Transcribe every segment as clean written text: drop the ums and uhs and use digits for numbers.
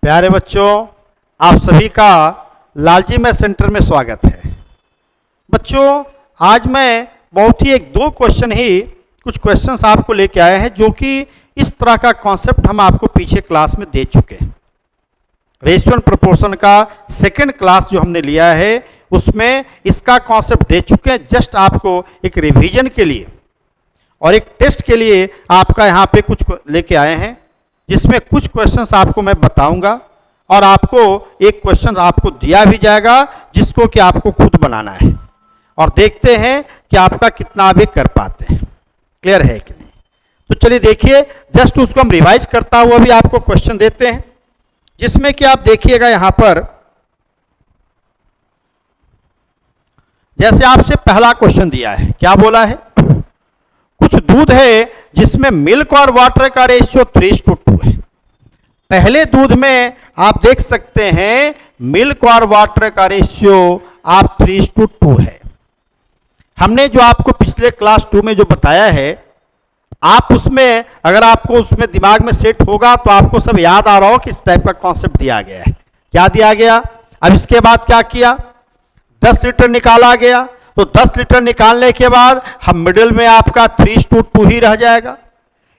प्यारे बच्चों, आप सभी का लालजी मैथ सेंटर में स्वागत है। बच्चों, आज मैं बहुत ही दो क्वेश्चन ही कुछ क्वेश्चंस आपको लेके आए हैं, जो कि इस तरह का कॉन्सेप्ट हम आपको पीछे क्लास में दे चुके हैं। रेशियो एंड प्रोपोर्शन का सेकंड क्लास जो हमने लिया है उसमें इसका कॉन्सेप्ट दे चुके हैं। जस्ट आपको एक रिवीजन के लिए और एक टेस्ट के लिए आपका यहाँ पे कुछ लेके आए हैं, जिसमें कुछ क्वेश्चंस आपको मैं बताऊंगा और आपको एक क्वेश्चन आपको दिया भी जाएगा जिसको कि आपको खुद बनाना है, और देखते हैं कि आपका कितना आप कर पाते हैं। क्लियर है कि नहीं? तो चलिए देखिए, जस्ट उसको हम रिवाइज करता हुआ भी आपको क्वेश्चन देते हैं, जिसमें कि आप देखिएगा यहाँ पर जैसे आपसे पहला क्वेश्चन दिया है, क्या बोला है? कुछ दूध है जिसमें मिल्क और वाटर का रेशियो 3:2 है। पहले दूध में आप देख सकते हैं मिल्क और वाटर का रेशियो आप 3:2 है। हमने जो आपको पिछले क्लास 2 में जो बताया है, आप उसमें अगर आपको उसमें दिमाग में सेट होगा तो आपको सब याद आ रहा हो कि इस टाइप का कॉन्सेप्ट दिया गया है। क्या दिया गया? अब इसके बाद क्या किया? 10 लीटर निकाला गया, तो 10 लीटर निकालने के बाद हम मिडिल में आपका 3:2 ही रह जाएगा।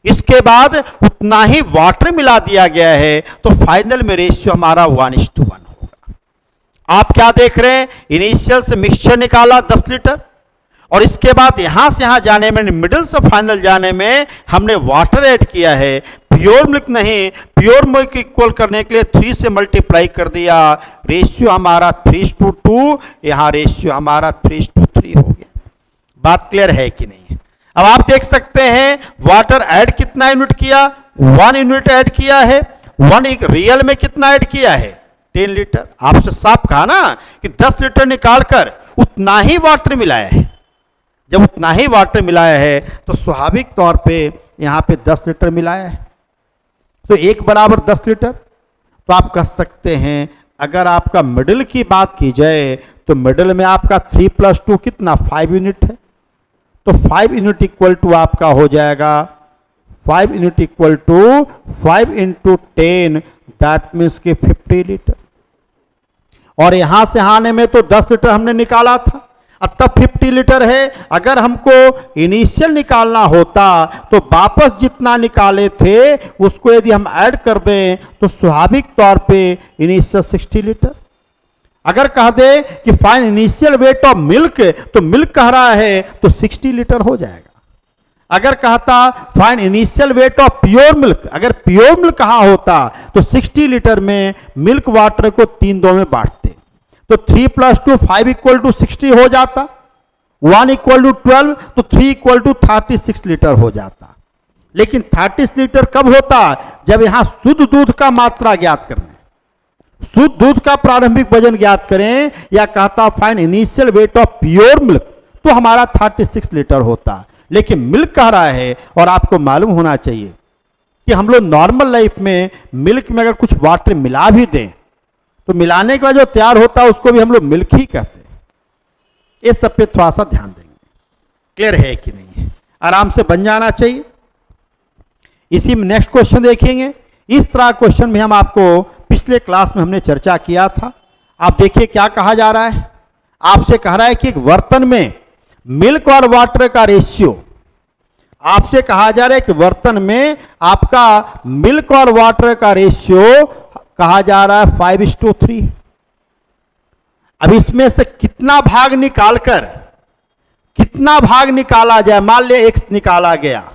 इसके बाद उतना ही वाटर मिला दिया गया है, तो फाइनल में रेशियो हमारा 1:1 होगा। आप क्या देख रहे हैं? इनिशियल से मिक्सचर निकाला 10 लीटर, और इसके बाद यहां से यहां जाने में, मिडिल से फाइनल जाने में हमने वाटर ऐड किया है। प्योर मिल्क नहीं, प्योर मिल्क इक्वल करने के लिए 3 से मल्टीप्लाई कर दिया। रेशियो हमारा 3:2, यहाँ रेशियो हमारा 3:3 हो गया। बात क्लियर है कि नहीं? अब आप देख सकते हैं वाटर ऐड कितना यूनिट किया? 1 यूनिट ऐड किया है। 1 एक रियल में कितना ऐड किया है? 10 लीटर। आपसे साफ कहा ना कि 10 लीटर निकालकर उतना ही वाटर मिलाया है। जब उतना ही वाटर मिलाया है तो स्वाभाविक तौर पे यहाँ पे 10 लीटर मिलाया है, तो 1 बराबर 10 लीटर। तो आप कह सकते हैं, अगर आपका मिडिल की बात की जाए तो मिडिल में आपका 3 + 2 कितना? 5 यूनिट है। तो 5 यूनिट इक्वल टू आपका हो जाएगा 5 unit equal to 5 × 10, that means के 50 लीटर। और यहां से आने में तो 10 लीटर हमने निकाला था, अब तब 50 लीटर है। अगर हमको इनिशियल निकालना होता तो वापस जितना निकाले थे उसको यदि हम ऐड कर दें तो स्वाभाविक तौर पे इनिशियल 60 लीटर। अगर कह दे कि find initial weight of milk, तो मिल्क कह रहा है तो 60 लीटर हो जाएगा। अगर कहता find initial weight of pure milk, अगर प्योर मिल्क कहा होता तो 60 लीटर में मिल्क वाटर को 3 में बांटते, तो 3 + 2 5 = 60 हो जाता, 1 = 12, तो 3 = 36 लीटर हो जाता। लेकिन 36 लीटर कब होता? जब यहां शुद्ध दूध का मात्रा ज्ञात करना है, शुद्ध दूध का प्रारंभिक वजन ज्ञात करें, या कहता find initial weight of pure milk, तो हमारा 36 लीटर होता। लेकिन मिल्क कह रहा है, और आपको मालूम होना चाहिए कि हम लोग नॉर्मल लाइफ में मिल्क में अगर कुछ वाटर मिला भी दें तो मिलाने के बाद जो तैयार होता है उसको भी हम लोग मिल्क ही कहते हैं। इस सब पे थोड़ा सा ध्यान देंगे। क्लियर है कि नहीं? आराम से बन जाना चाहिए। इसी में नेक्स्ट क्वेश्चन देखेंगे। इस तरह क्वेश्चन में हम आपको पिछले क्लास में हमने चर्चा किया था। आप देखिए क्या कहा जा रहा है। आपसे कह रहा है कि एक बर्तन में मिल्क और वाटर का रेशियो, आपसे कहा जा रहा है कि बर्तन में आपका मिल्क और वाटर का रेशियो कहा जा रहा है 5:3। अब इसमें से कितना भाग निकाला जाए? मान लिया X निकाला गया,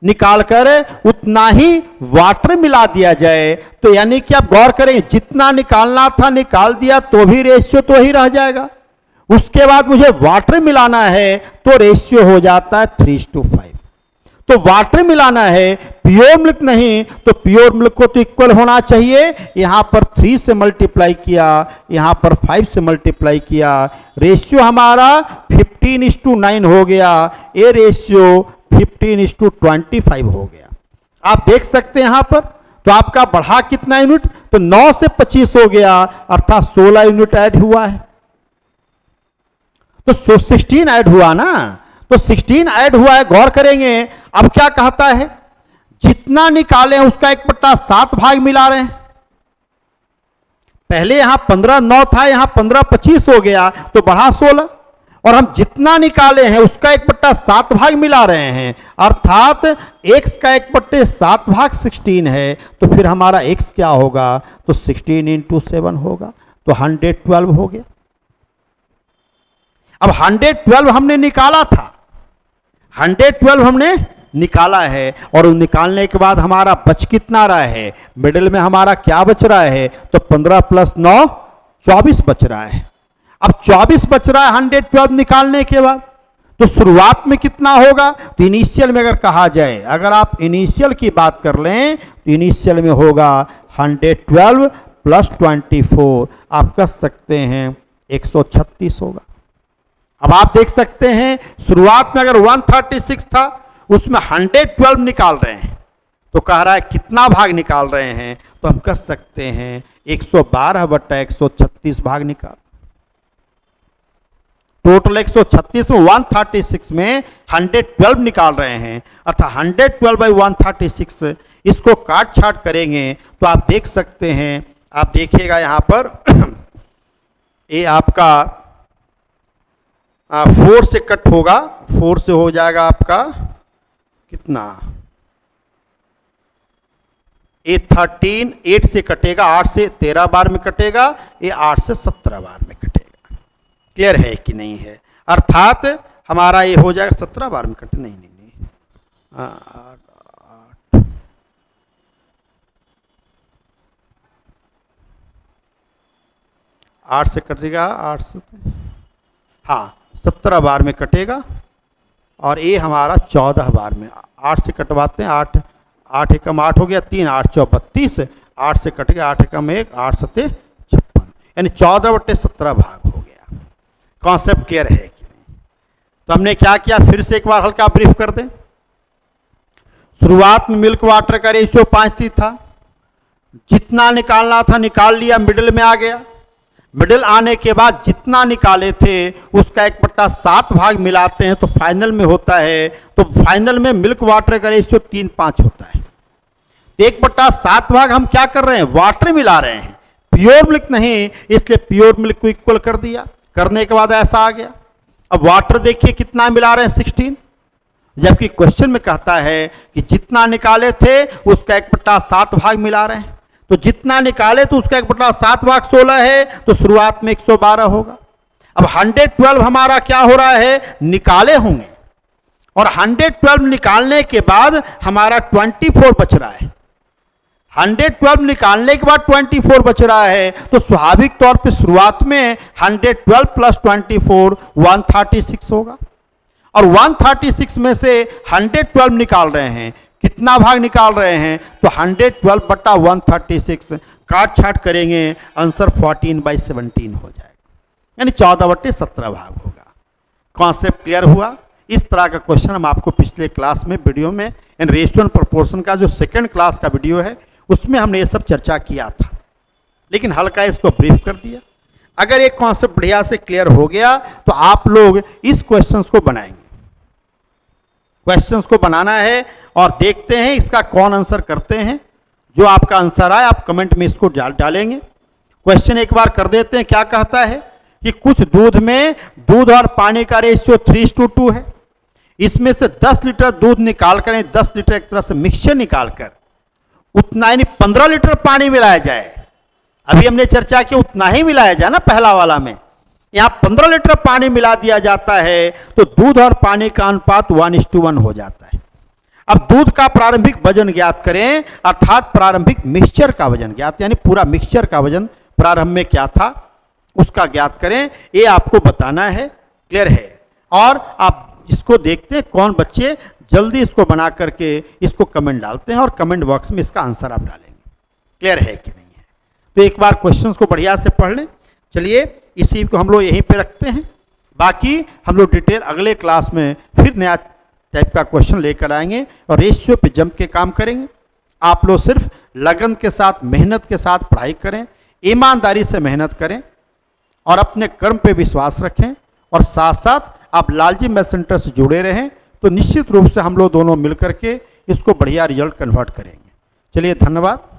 निकालकर उतना ही वाटर मिला दिया जाए, तो यानी कि आप गौर करें, जितना निकालना था निकाल दिया तो भी रेशियो तो ही रह जाएगा। उसके बाद मुझे वाटर मिलाना है तो रेशियो हो जाता है 3:5। तो वाटर मिलाना है, प्योर मिल्क नहीं, तो प्योर मिल्क को तो इक्वल होना चाहिए। यहां पर 3 से मल्टीप्लाई किया, यहां पर 5 से मल्टीप्लाई किया, रेशियो हमारा 15:9 हो गया। ये रेशियो 15:25 हो गया। आप देख सकते हैं यहां पर, तो आपका बढ़ा कितना यूनिट? तो 9 से 25 हो गया, अर्थात 16 यूनिट ऐड हुआ है। तो 16 ऐड हुआ ना, तो 16 ऐड हुआ है। गौर करेंगे, अब क्या कहता है? जितना निकाले उसका 1/7 भाग मिला रहे हैं। पहले यहां 15/9 था, यहां 15/25 हो गया तो बढ़ा 16, और हम जितना निकाले हैं उसका 1/7 भाग मिला रहे हैं, अर्थात x का 1/7 भाग 16 है, तो फिर हमारा x क्या होगा, तो 16 × 7 होगा, तो 112 हो गया। अब 112 हमने निकाला था, 112 हमने निकाला है, और निकालने के बाद हमारा बच कितना रहा है, मिडिल में हमारा क्या बच रहा है, तो 15 + 9 24 बच रहा है। अब 24 बच रहा है 112 निकालने के बाद, तो शुरुआत में कितना होगा, तो इनिशियल में अगर कहा जाए, अगर आप इनिशियल की बात कर लें तो इनिशियल में होगा 112 + 24, आप कह सकते हैं 136 होगा। अब आप देख सकते हैं शुरुआत में अगर 136 था, उसमें 112 निकाल रहे हैं, तो कह रहा है कितना भाग निकाल रहे हैं, तो हम कह सकते हैं 112/136 भाग निकाल। टोटल 136 में 136 में 112 निकाल रहे हैं, अर्थात 112/136 इसको काट छाट करेंगे तो आप देख सकते हैं, आप देखिएगा यहां पर ये आपका 4 से कट होगा, 4 से हो जाएगा आपका कितना, 13, 8 से कटेगा, 8 से 13 बार में कटेगा, ये 8 से 17 बार में कटेगा। क्लियर है कि नहीं है, अर्थात हमारा ये हो जाएगा 17 बार में कटे, नहीं 8 से कटेगा, 8 से, हाँ 17 बार में कटेगा, और ये हमारा 14 बार में, 8 से कटवाते हैं, 8 एकम 8 हो गया, 3 8 × 4 32, 8 से कट गया, 8 एकम 1, 8 7 56, यानी 14/17 भाग हो गया। कॉन्सेप्ट क्लियर है कि नहीं, तो हमने क्या किया, फिर से एक बार हल्का ब्रीफ कर दें। शुरुआत में मिल्क वाटर का रेशियो 5 था, जितना निकालना था निकाल लिया, मिडिल में आ गया, मिडिल आने के बाद जितना निकाले थे उसका 1/7 भाग मिलाते हैं तो फाइनल में होता है, तो फाइनल में मिल्क वाटर का रेशियो 3:5 होता है। 1/7 भाग हम क्या कर रहे हैं, वाटर मिला रहे हैं, प्योर मिल्क नहीं, इसलिए प्योर मिल्क को इक्वल कर दिया, करने के बाद ऐसा आ गया। अब वाटर देखिए कितना मिला रहे हैं, 16, जबकि क्वेश्चन में कहता है कि जितना निकाले थे उसका 1/7 भाग मिला रहे हैं, तो जितना निकाले तो उसका 1/7 भाग 16 है, तो शुरुआत में 112 होगा। अब 112 हमारा क्या हो रहा है, निकाले होंगे, और 112 निकालने के बाद हमारा 24 बच रहा है, 112 निकालने के बाद 24 बच रहा है, तो स्वाभाविक तौर पे शुरुआत में 112 + 24 136 होगा, और 136 में से 112 निकाल रहे हैं, कितना भाग निकाल रहे हैं, तो 112/136 काट छाट करेंगे, आंसर 14/17 हो जाएगा, यानी 14/17 भाग होगा। कॉन्सेप्ट क्लियर हुआ। इस तरह का क्वेश्चन हम आपको पिछले क्लास में वीडियो में इन रेशियो एंड प्रोपोर्शन का जो सेकंड क्लास का वीडियो है उसमें हमने ये सब चर्चा किया था, लेकिन हल्का इसको ब्रीफ कर दिया। अगर एक कॉन्सेप्ट बढ़िया से क्लियर हो गया तो आप लोग इस क्वेश्चंस को बनाएंगे, क्वेश्चंस को बनाना है और देखते हैं इसका कौन आंसर करते हैं। जो आपका आंसर आए आप कमेंट में इसको डालेंगे। क्वेश्चन एक बार कर देते हैं। क्या कहता है कि कुछ दूध में दूध और पानी का रेशियो 3:2 है, इसमें से 10 लीटर दूध निकाल कर, 10 लीटर एक तरह से मिक्सचर निकाल कर उतना यानी 15 लीटर पानी मिलाया जाए। अभी हमने चर्चा की उतना ही मिलाया जाए ना पहला वाला में, यहां 15 लीटर पानी मिला दिया जाता है तो दूध और पानी का अनुपात 1:1 हो जाता है। अब दूध का प्रारंभिक वजन ज्ञात करें, अर्थात प्रारंभिक मिक्सचर का वजन ज्ञात, यानी पूरा मिक्सचर का वजन प्रारंभ में क्या था उसका ज्ञात करें, ये आपको बताना है। क्लियर है। और आप इसको देखते हैं कौन बच्चे जल्दी इसको बना करके इसको कमेंट डालते हैं और कमेंट बॉक्स में इसका आंसर आप डालेंगे। क्लियर है कि नहीं है। तो एक बार क्वेश्चंस को बढ़िया से पढ़ लें। चलिए इसी को हम लोग यहीं पे रखते हैं, बाकी हम लोग डिटेल अगले क्लास में फिर नया टाइप का क्वेश्चन लेकर आएंगे और रेशियो पे जम के काम करेंगे। आप लोग सिर्फ लगन के साथ मेहनत के साथ पढ़ाई करें, ईमानदारी से मेहनत करें और अपने कर्म पे विश्वास रखें और साथ साथ आप लालजी मैथ सेंटर से जुड़े रहें, तो निश्चित रूप से हम लोग दोनों मिलकर के इसको बढ़िया रिजल्ट कन्वर्ट करेंगे। चलिए धन्यवाद।